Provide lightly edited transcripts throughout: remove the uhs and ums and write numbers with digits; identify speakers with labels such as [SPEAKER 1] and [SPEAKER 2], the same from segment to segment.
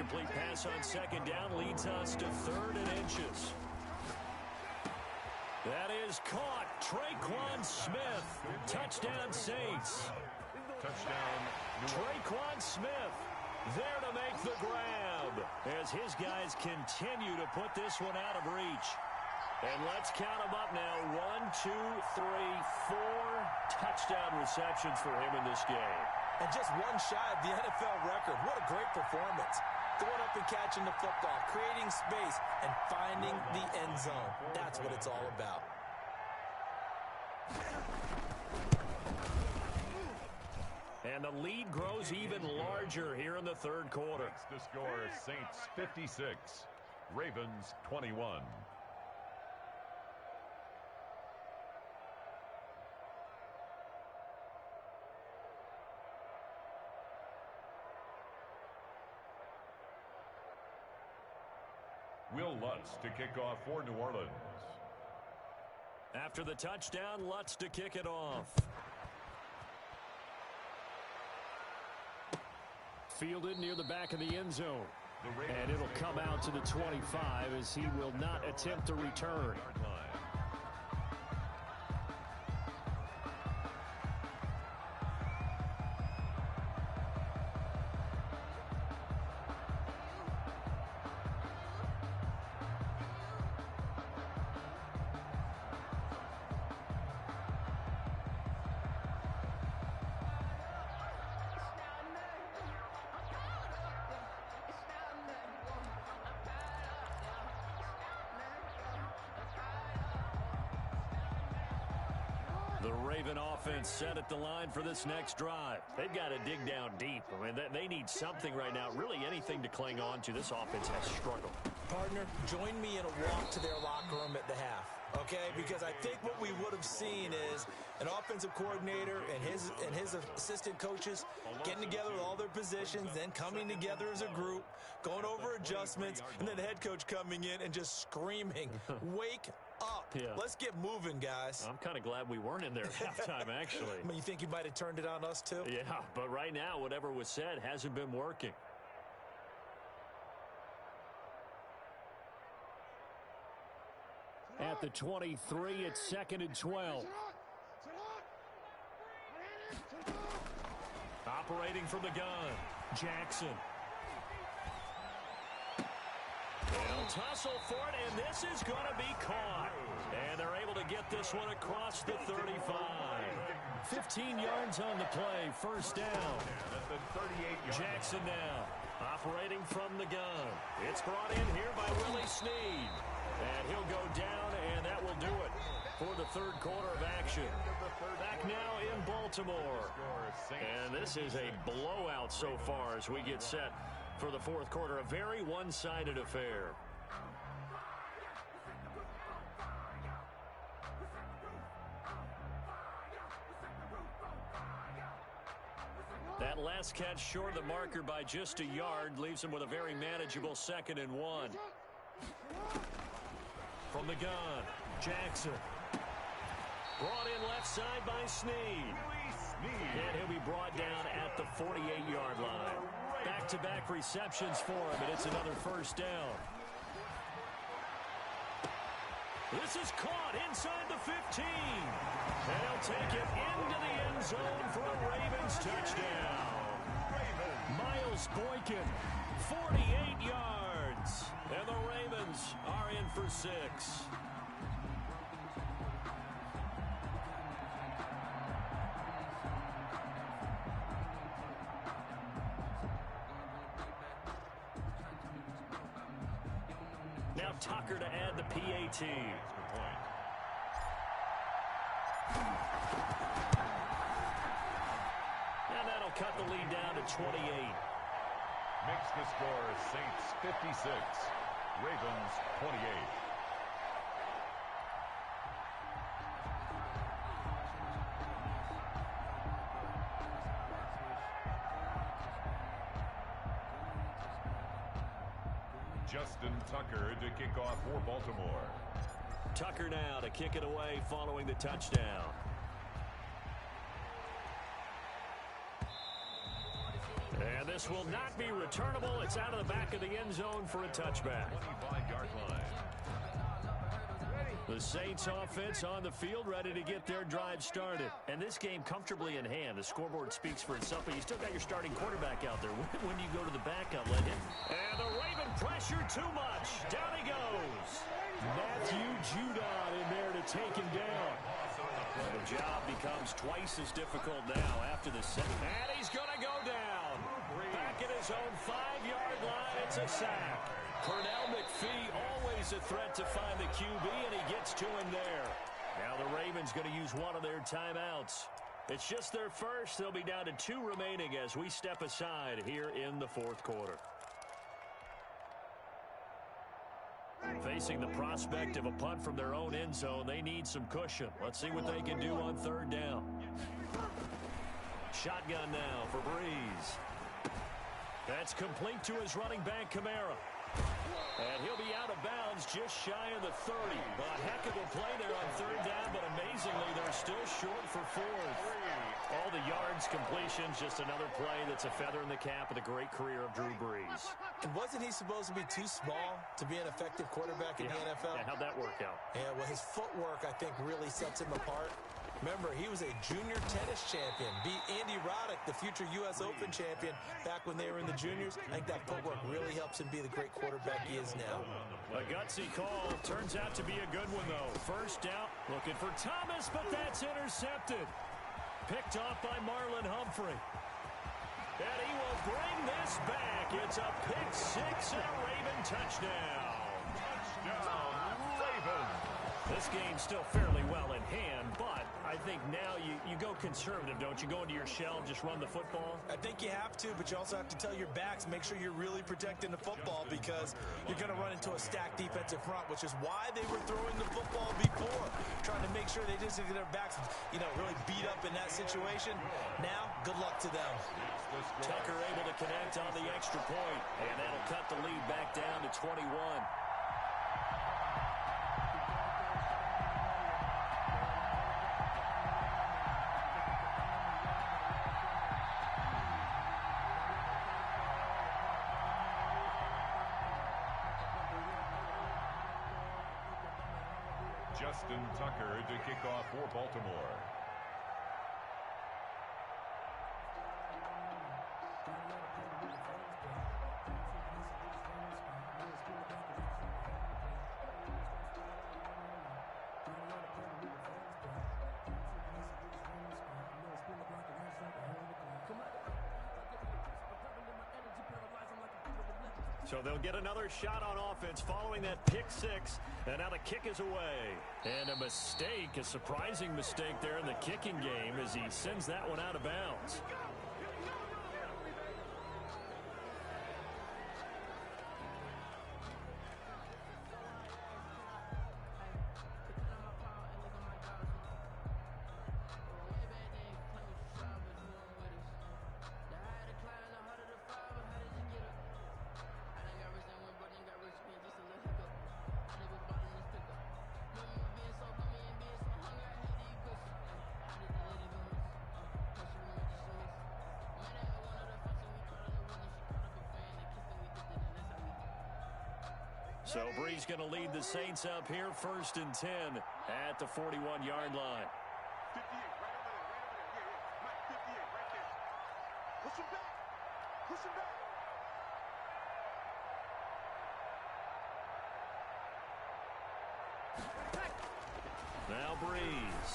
[SPEAKER 1] Incomplete pass on second down leads us to 3rd and inches. That is caught. Traquan Smith. Touchdown, Saints.
[SPEAKER 2] Touchdown.
[SPEAKER 1] Traquan Smith there to make the grab as his guys continue to put this one out of reach. And let's count them up now. 1, 2, 3, 4 touchdown receptions for him in this game.
[SPEAKER 3] And just one shy of the NFL record. What a great performance. Going up and catching the football, creating space, and finding the end zone. That's what it's all about.
[SPEAKER 1] And the lead grows even larger here in the 3rd quarter.
[SPEAKER 2] The score is Saints 56, Ravens 21. Will Lutz to kick off for New Orleans.
[SPEAKER 1] After the touchdown, Lutz to kick it off. Fielded near the back of the end zone. And it'll come out to the 25 as he will not attempt to return. The Raven offense set at the line for this next drive. They've got to dig down deep. I mean, they need something right now, really anything to cling on to. This offense has struggled.
[SPEAKER 3] Partner, join me in a walk to their locker room at the half, okay? Because I think what we would have seen is an offensive coordinator and his assistant coaches getting together with all their positions, then coming together as a group, going over adjustments, and then the head coach coming in and just screaming, wake up.
[SPEAKER 1] Yeah.
[SPEAKER 3] Let's get moving, guys.
[SPEAKER 1] I'm kind of glad we weren't in there at halftime, actually.
[SPEAKER 3] I mean, you think you might have turned it on us, too?
[SPEAKER 1] Yeah, but right now, whatever was said hasn't been working. At the 23, it's 2nd and 12. Operating from the gun, Jackson. They'll tussle for it, and this is going to be caught. And they're able to get this one across the 35. 15 yards on the play, first down. Jackson now, operating from the gun. It's brought in here by Willie Snead. And he'll go down, and that will do it for the 3rd quarter of action. Back now in Baltimore. And this is a blowout so far as we get set for the 4th quarter. A very one-sided affair. That last catch short of the marker by just a yard leaves him with a very manageable 2nd and 1. From the gun, Jackson. Brought in left side by Snead. And he'll be brought down at the 48-yard line. Back-to-back receptions for him, and it's another first down. This is caught inside the 15. And he'll take it into the end zone for a Ravens touchdown. Miles Boykin, 48 yards. And the Ravens are in for 6. Now Tucker to add the PAT. And that'll cut the lead down to 28.
[SPEAKER 2] Makes the score Saints 56, Ravens 28. Justin Tucker to kick off for Baltimore.
[SPEAKER 1] Tucker now to kick it away following the touchdown. And This will not be returnable. It's out of the back of the end zone for a touchback.
[SPEAKER 2] 25-yard line.
[SPEAKER 1] The Saints offense on the field, ready to get their drive started. And this game comfortably in hand. The scoreboard speaks for itself, but you still got your starting quarterback out there. When you go to the backup, let him. And the Raven pressure too much. Down he goes. Matthew Judon in there to take him down. And the job becomes twice as difficult now after the second. And he's going to go down. Back at his own 5-yard line, it's a sack. Pernell McPhee, always a threat to find the QB, and he gets to him there. Now the Ravens going to use one of their timeouts. It's just their first. They'll be down to 2 remaining as we step aside here in the fourth quarter. Facing the prospect of a punt from their own end zone, they need some cushion. Let's see what they can do on third down. Shotgun now for Breeze. That's complete to his running back, Kamara. And he'll be out of bounds just shy of the 30. A heck of a play there on third down, but amazingly, they're still short for fourth. All the yards, completions, just another play that's a feather in the cap of the great career of Drew Brees.
[SPEAKER 3] And wasn't he supposed to be too small to be an effective quarterback in the NFL?
[SPEAKER 1] Yeah, how'd that work out?
[SPEAKER 3] Yeah, well, his footwork, I think, really sets him apart. Remember, he was a junior tennis champion. Beat Andy Roddick, the future U.S. Open champion, back when they were in the juniors. I think that footwork really helps him be the great quarterback he is now.
[SPEAKER 1] A gutsy call. Turns out to be a good one, though. First down, looking for Thomas, but that's intercepted. Picked off by Marlon Humphrey. And he will bring this back. It's a pick six and a Raven touchdown.
[SPEAKER 2] Touchdown, Ravens.
[SPEAKER 1] This game's still fairly well in hand, but I think now you go conservative, don't you? Go into your shell, just run the football?
[SPEAKER 3] I think you have to, but you also have to tell your backs, make sure you're really protecting the football because you're going to run into a stacked defensive front, which is why they were throwing the football before, trying to make sure they just get their backs, really beat up in that situation. Now, good luck to them.
[SPEAKER 1] Tucker able to connect on the extra point, and that'll cut the lead back down to 21.
[SPEAKER 2] Justin Tucker to kick off for Baltimore.
[SPEAKER 1] So they'll get another shot on offense following that pick six. And now the kick is away. And a mistake, a surprising mistake there in the kicking game as he sends that one out of bounds. So Brees going to lead the Saints up here, 1st and 10 at the 41-yard line.
[SPEAKER 4] 58, right over there, Mike, 58, right there. Push him back. Push him back.
[SPEAKER 1] Now Brees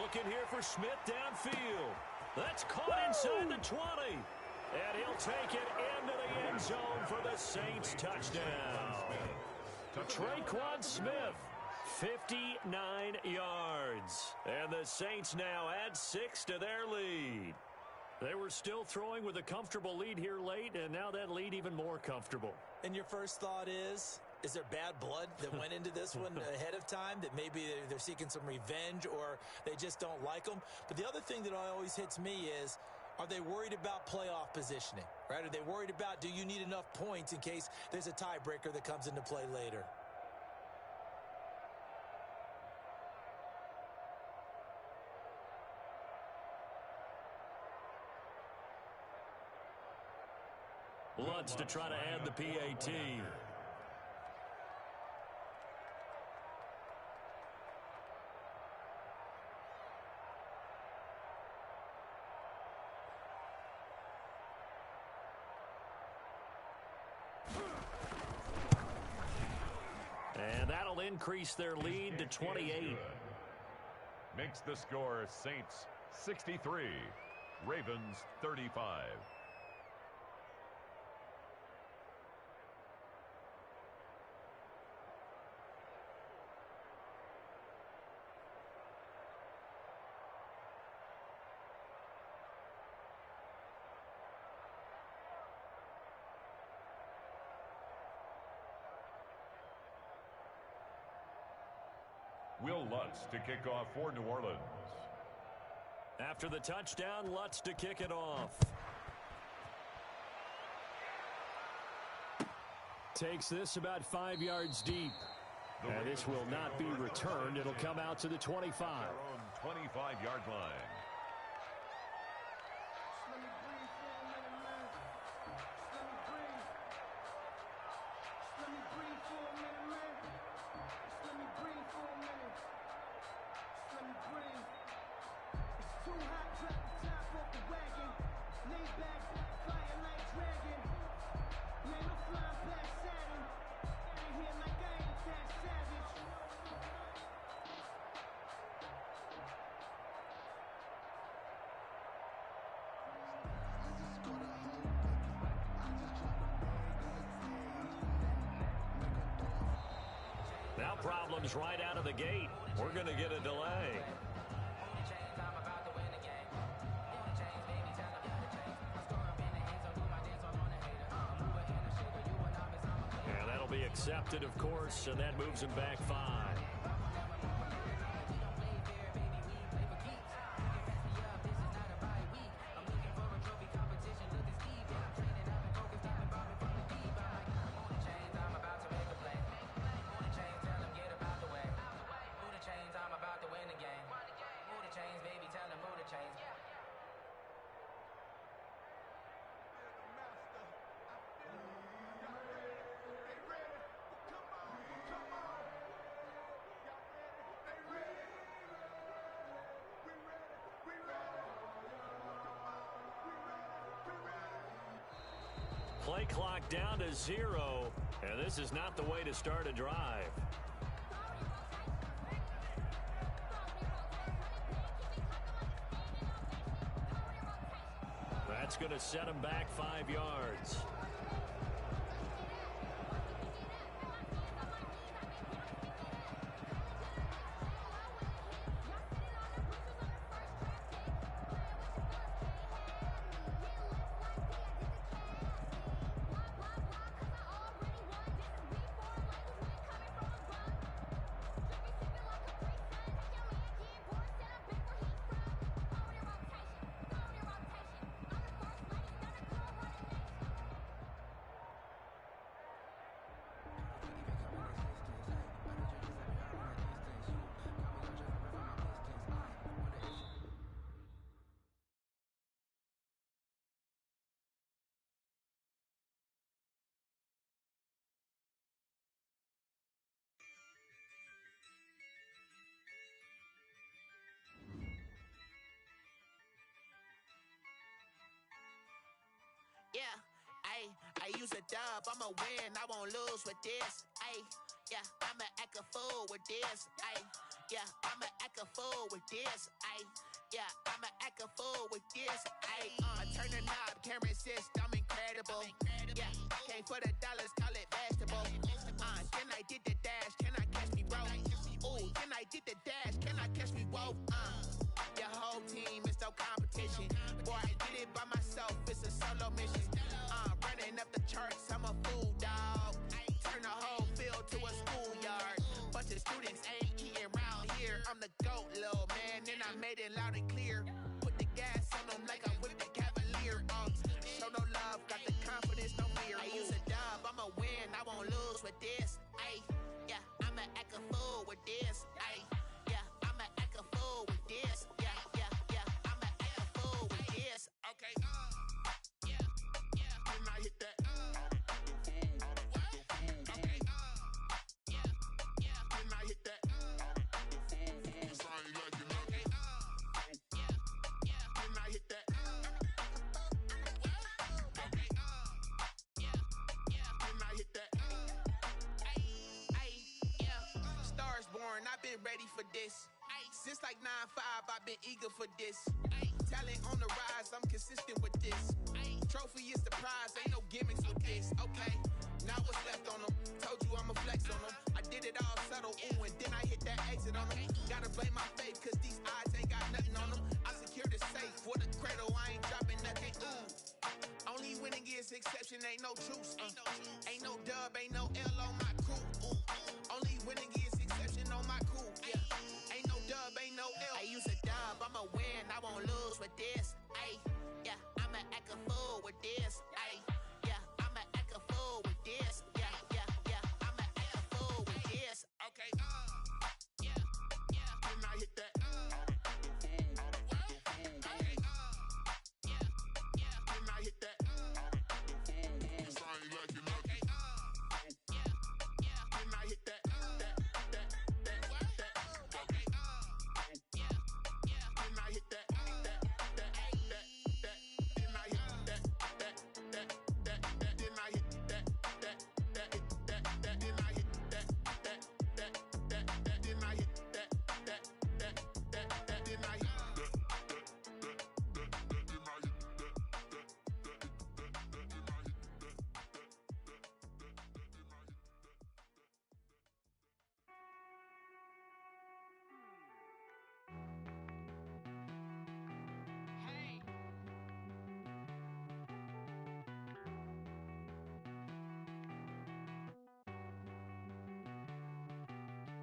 [SPEAKER 1] looking here for Smith downfield. That's caught inside the 20. And he'll take it into the end zone for the Saints touchdown. Traquan Smith, 59 yards. And the Saints now add 6 to their lead. They were still throwing with a comfortable lead here late, and now that lead even more comfortable.
[SPEAKER 3] And your first thought is there bad blood that went into this one ahead of time, that maybe they're seeking some revenge or they just don't like them? But the other thing that always hits me is, are they worried about playoff positioning, right? Are they worried about, do you need enough points in case there's a tiebreaker that comes into play later?
[SPEAKER 1] Lutz to try to add the PAT. And that'll increase their lead to 28.
[SPEAKER 2] Makes the score Saints 63, Ravens 35. Will Lutz to kick off for New Orleans.
[SPEAKER 1] After the touchdown, Lutz to kick it off. Takes this about 5 yards deep. And this will not be returned. It'll come out to the 25.
[SPEAKER 2] Their own 25-yard line.
[SPEAKER 1] Now problems right out of the gate. We're going to get a delay. And that'll be accepted, of course, and that moves him back 5. Play clock down to 0, and this is not the way to start a drive. That's going to set him back 5 yards.
[SPEAKER 5] Yeah, I use a dub, I'ma win, I won't lose with this. Yeah, I'ma act a fool with this. Yeah, I'ma act a fool with this. Yeah, I'ma act a fool with this. I turn the knob, can't resist, I'm incredible. Yeah, came for the dollars, call it vegetable. Then I did the dash, can I catch me, bro? Ooh, then I did the dash, can I catch me, whoa? Your whole team is no competition. Boy, I did it by myself, it's a solo mission. Running up the charts, I'm a fool, dog. Turn the whole field to a schoolyard. Bunch of students ain't eating round here. I'm the GOAT, little man, and I made it loud and clear. Put the gas on them like I whipped the Cavalier. Show no love, got the confidence, no fear. I use a dub, I'ma win, I won't lose with this. Yeah, I'ma act a fool with this. Yeah, I'ma act a fool with this. Yeah, I'ma act a fool with this. Okay, yeah, can I hit that? been ready for this. Ay, since like 9-5, I've been eager for this. Ay, talent on the rise, I'm consistent with this. Ay, trophy is the prize, ain't no gimmicks with this. Okay, now what's left on them? Told you I'ma flex on them. I did it all subtle, ooh, and then I hit that exit on them. Gotta blame my faith, cause these odds ain't got nothing on them. I secure the safe for the cradle, I ain't dropping nothing, ooh. Only winning is exception, ain't no truce. Ain't no dub, ain't no L on my crew. Only winning is exception on my crew. Yeah, ain't no dub, ain't no L. I use a dub, I'ma win, I won't lose with this. Ay, yeah, I'ma act a fool with this. Ay, yeah, I'ma act a fool with this. Yeah, yeah, yeah, I'ma act a fool with this. Okay, yeah, yeah. Then I hit that.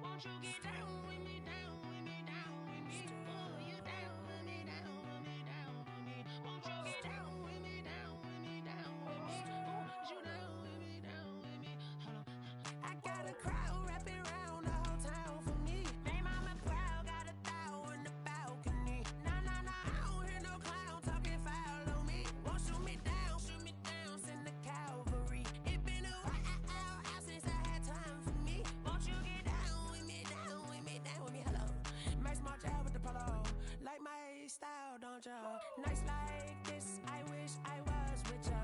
[SPEAKER 6] Won't you get down with me, down with me, down with me? Oh, you down with me, down with me, down with me. Won't you get down with me, down with me, down with me? Oh, you down with me, down with me? Hold on. I got a crowd wrapping around the whole town for me. Name on my proud, got a thou in the balcony. Nah, nah, nah, I don't hear no clown talking foul on me. Won't shoot me down, send the cavalry. It been a while since I had time for me. Won't you get down with me, down with me, down with me? Hello. Max March out with the polo. Like my style, don't ya? Nights like this, I wish I was with ya.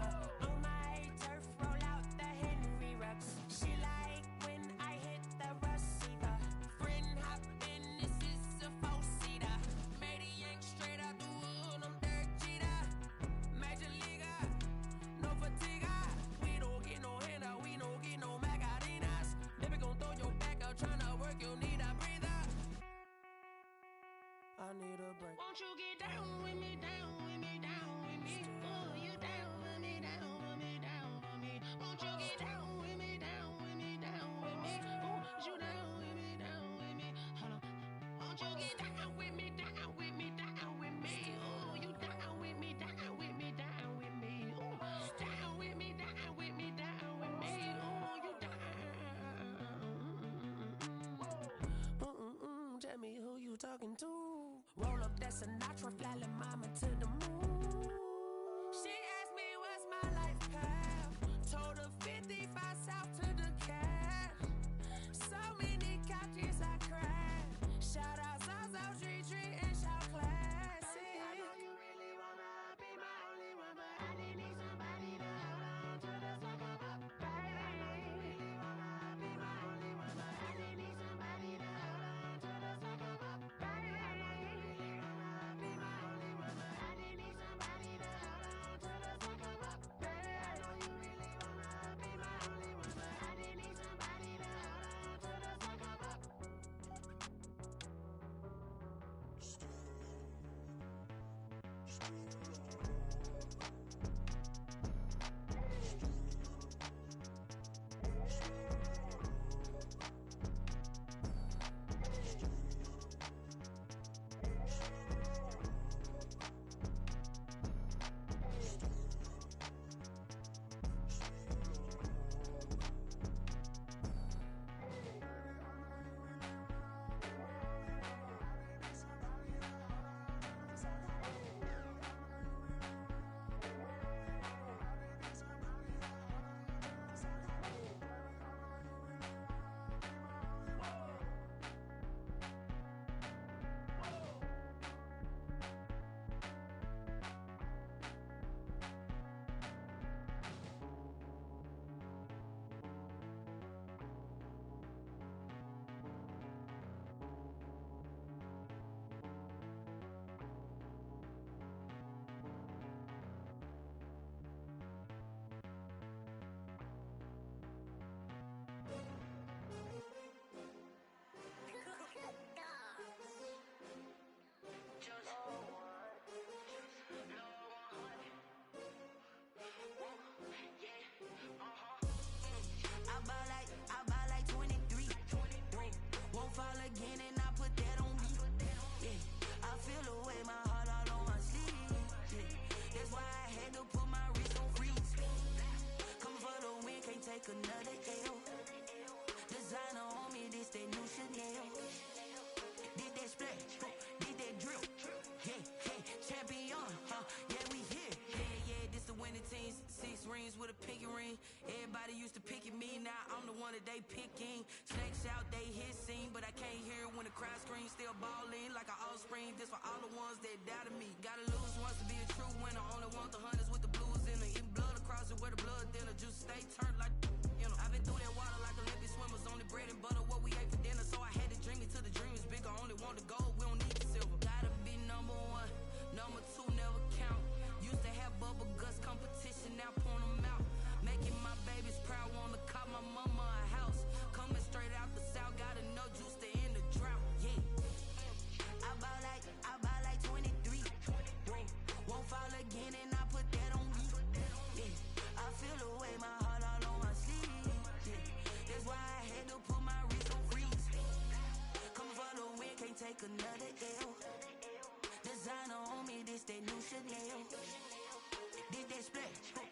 [SPEAKER 6] On my turf, roll out the Henry Rux. She like when I hit the receiver. Friend hop in, this is a four-seater. Made a yank straight out the wood, I'm Derek Jeter. Major leaguer, no fatigue. We don't get no handout, we don't get no Macarinas. Never gon' throw your back out, tryna work, you need a breather. I need a break. Won't you get down with me, down with me, down with me? Oh, you down with me, down with me, down with me? Won't you get down with me, down with me, down with me? Oh, you down with me, down with me? Hold on. Won't you get down with me, down with me, down with me? Oh, you down with me, down with me, down with me? Oh, down with me, down with me, down with me? Oh, you down. Tell me who you talking to. Roll up that Sinatra, fly la mama to the moon. She asked me what's my life path. Told her 55 south to the cat. So many couches I cried. Shout out South Street and shout classic. I know you really wanna be my only one, but I didn't need somebody to hold on to the second up. Baby, I know you really wanna be my only one, but I didn't need somebody to hold on to the second up. Baby, I know you really wanna be my only one, but I didn't need somebody to hold on to the second up. Baby, I know you really wanna be my only one, but I didn't need somebody to hold on to the second up. take another L. Designer on me, this that new Chanel. Did that splash, did that drip. Yeah, yeah, champion, yeah, we here. Yeah, this the winning teams. 6 rings with a pinky ring. Everybody used to pick at me, now I'm the one that they picking. Snakes out, they hit scene, but I can't hear it when the crowd screams. Still balling like an offspring. This for all the ones that doubted me. Gotta lose once to be a true winner. Only want the hunters with the blues in it. Eating blood across it where the blood dinner. Juice stay turned like, you know. I've been through that water like Olympic swimmers. Only bread and butter, what we ate for dinner. So I had to dream it till the dream is bigger. Only want the gold, we don't need the silver. Gotta be number 1, number 2 never count. Used to have bubble guts competition, now point them out. Making my babies proud, wanna call my mama a house. Coming straight out the south, gotta know juice to end the drought. Yeah, I bought like 23. Whoa, won't fall again and I put that on me. Yeah, I feel the way, my heart all on my sleeve. Yeah, that's why I had to put my wrist on freeze. Coming for the win, can't take another L. Designer on me, this that new Chanel. Did that splash,